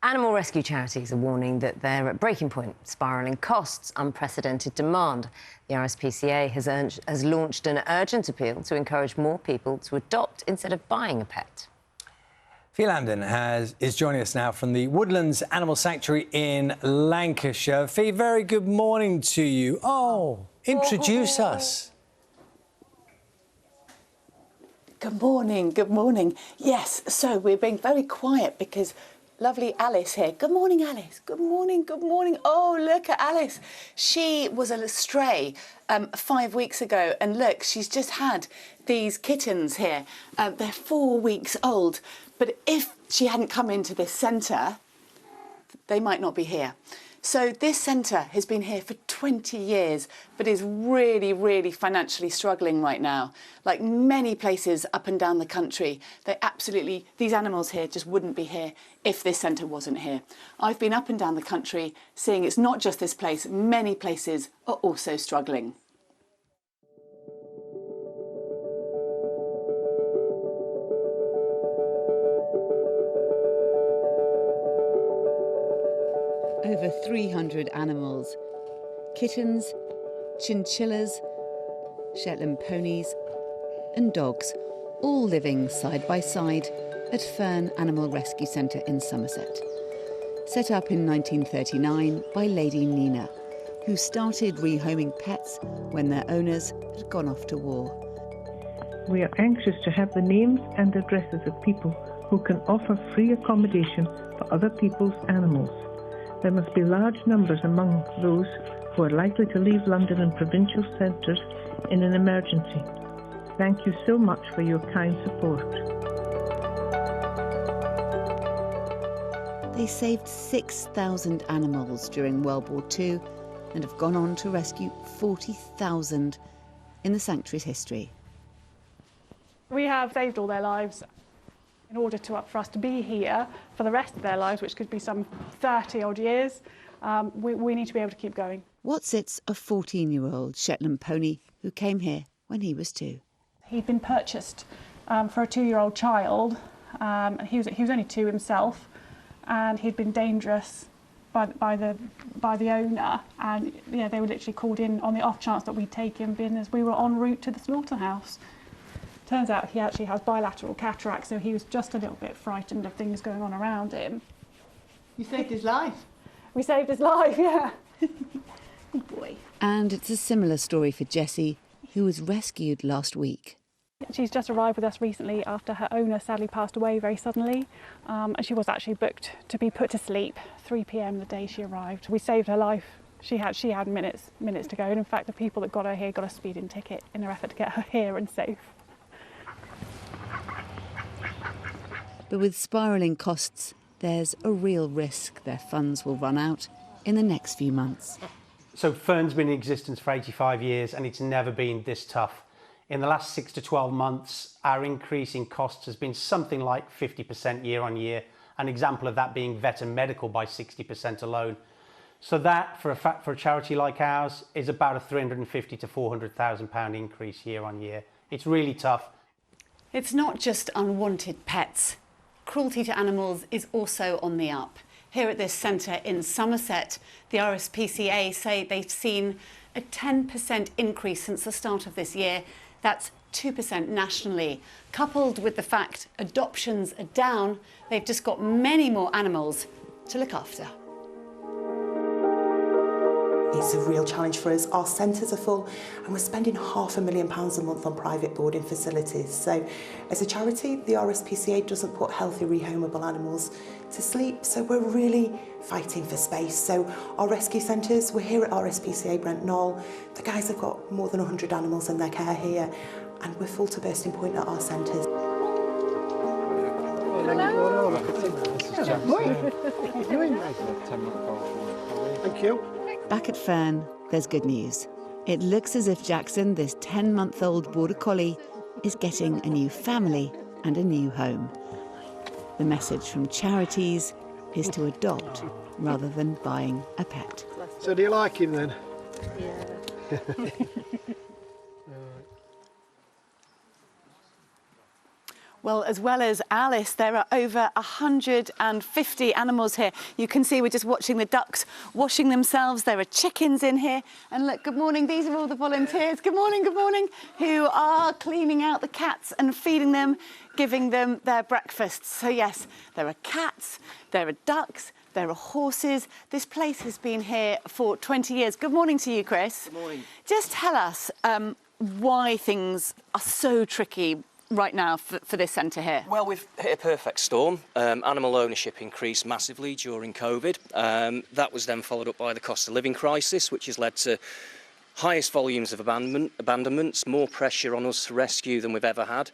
Animal rescue charities are warning that they're at breaking point, spiralling costs, unprecedented demand. The RSPCA has launched an urgent appeal to encourage more people to adopt instead of buying a pet. Fee Landon is joining us now from the Woodlands Animal Sanctuary in Lancashire. Fee, very good morning to you. Introduce us. Good morning, good morning. Yes, so we're being very quiet because lovely Alice here. Good morning, Alice. Good morning, good morning. Oh, look at Alice. She was a stray 5 weeks ago, and look, she's just had these kittens here. They're 4 weeks old, but if she hadn't come into this centre, they might not be here. So this centre has been here for 20 years, but is really, really financially struggling right now. Like many places up and down the country, these animals here just wouldn't be here if this centre wasn't here. I've been up and down the country seeing it's not just this place, many places are also struggling. Over 300 animals, kittens, chinchillas, Shetland ponies and dogs, all living side by side at Fern Animal Rescue Centre in Somerset. Set up in 1939 by Lady Nina, who started rehoming pets when their owners had gone off to war. We are anxious to have the names and addresses of people who can offer free accommodation for other people's animals. There must be large numbers among those who are likely to leave London and provincial centres in an emergency. Thank you so much for your kind support. They saved 6,000 animals during World War II and have gone on to rescue 40,000 in the sanctuary's history. We have saved all their lives. In order for us to be here for the rest of their lives, which could be some 30 odd years, we need to be able to keep going. What's a 14-year-old Shetland pony who came here when he was 2. He'd been purchased for a 2-year-old child, and he was only 2 himself, and he'd been dangerous by the owner, and yeah, they were literally called in on the off chance that we'd take him in as we were en route to the slaughterhouse. Turns out he actually has bilateral cataract, so he was just a little bit frightened of things going on around him. You saved his life. We saved his life, yeah. Good boy. And it's a similar story for Jessie, who was rescued last week. She's just arrived with us recently after her owner sadly passed away very suddenly, and she was actually booked to be put to sleep 3 p.m. the day she arrived. We saved her life. She had minutes to go, and in fact the people that got her here got a speeding ticket in their effort to get her here and safe. But with spiralling costs, there's a real risk their funds will run out in the next few months. So Fern's been in existence for 85 years and it's never been this tough. In the last 6 to 12 months, our increase in costs has been something like 50% year on year. An example of that being vet and medical by 60% alone. So that, for a charity like ours, is about a £350,000 to £400,000 increase year on year. It's really tough. It's not just unwanted pets. Cruelty to animals is also on the up. Here at this centre in Somerset, the RSPCA say they've seen a 10% increase since the start of this year. That's 2% nationally. Coupled with the fact adoptions are down, they've just got many more animals to look after. It's a real challenge for us. Our centres are full and we're spending £500,000 a month on private boarding facilities. So as a charity, the RSPCA doesn't put healthy rehomable animals to sleep, so we're really fighting for space. So our rescue centres, we're here at RSPCA Brent Knoll. The guys have got more than 100 animals in their care here and we're full to bursting point at our centres. Thank you. Back at Fern, there's good news. It looks as if Jackson, this 10-month-old border collie, is getting a new family and a new home. The message from charities is to adopt rather than buying a pet. So do you like him then? Yeah. Well, as well as Alice, there are over 150 animals here. You can see we're just watching the ducks washing themselves. There are chickens in here. And look, good morning. These are all the volunteers. Good morning, who are cleaning out the cats and feeding them, giving them their breakfasts. So, yes, there are cats, there are ducks, there are horses. This place has been here for 20 years. Good morning to you, Chris. Good morning. Just tell us why things are so tricky right now for this centre here. Well, we've hit a perfect storm. Animal ownership increased massively during COVID. That was then followed up by the cost of living crisis, which has led to highest volumes of abandonments, more pressure on us to rescue than we've ever had,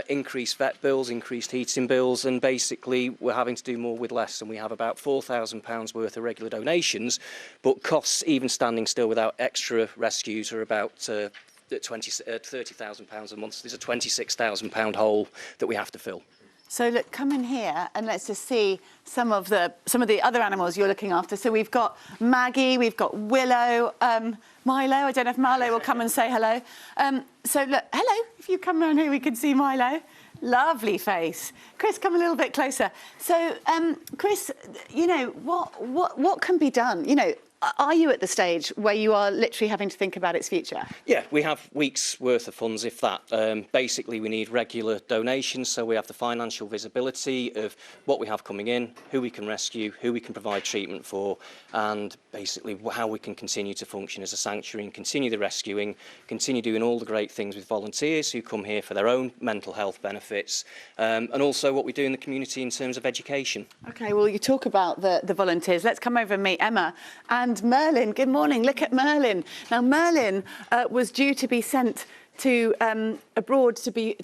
increased vet bills, increased heating bills, and basically we're having to do more with less. And we have about £4,000 worth of regular donations, but costs, even standing still without extra rescues, are about £30,000 a month. So there's a £26,000 hole that we have to fill. So look, come in here and let's just see some of the other animals you're looking after. So we've got Maggie, we've got Willow, Milo. I don't know if Milo will come and say hello. So look, hello. If you come around here, we can see Milo. Lovely face. Chris, come a little bit closer. So, Chris, you know what can be done? You know, are you at the stage where you are literally having to think about its future? Yeah, we have weeks worth of funds, if that. Basically, we need regular donations, so we have the financial visibility of what we have coming in, who we can rescue, who we can provide treatment for, and basically how we can continue to function as a sanctuary and continue the rescuing, continue doing all the great things with volunteers who come here for their own mental health benefits, and also what we do in the community in terms of education. OK, well, you talk about the volunteers. Let's come over and meet Emma and Merlin. Good morning. Look at Merlin. Now, Merlin was due to be sent to abroad to be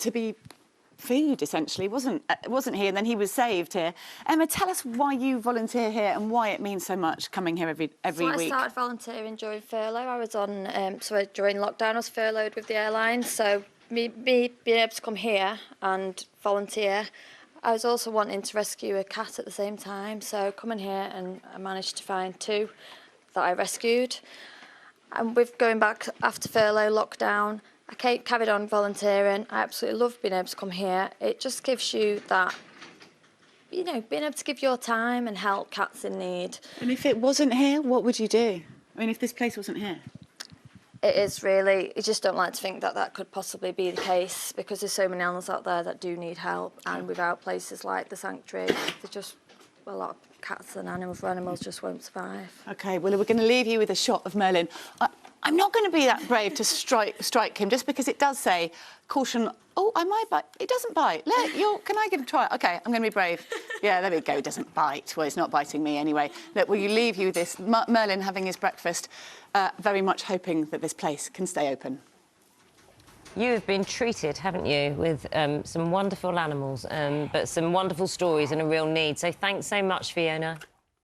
food, essentially, wasn't he? And then he was saved here. Emma, tell us why you volunteer here and why it means so much coming here every week. I started volunteering during furlough. I was on during lockdown. I was furloughed with the airlines, so me being able to come here and volunteer. I was also wanting to rescue a cat at the same time, so coming here and I managed to find 2 that I rescued. And with going back after furlough, lockdown, I carried on volunteering. I absolutely love being able to come here. It just gives you that, you know, being able to give your time and help cats in need. And if it wasn't here, what would you do? I mean, if this place wasn't here? It is really, you just don't like to think that that could possibly be the case, because there's so many animals out there that do need help, and without places like the sanctuary, there's just a lot of cats and animals just won't survive. OK, well, we're going to leave you with a shot of Merlin. I'm not going to be that brave to strike him, just because it does say, caution, oh, I might bite. It doesn't bite. Look, can I give it a try? OK, I'm going to be brave. Yeah, there we go. It doesn't bite. Well, it's not biting me anyway. Look, will you leave you with this? Merlin having his breakfast, very much hoping that this place can stay open. You have been treated, haven't you, with some wonderful animals, but some wonderful stories and a real need. So thanks so much, Fiona.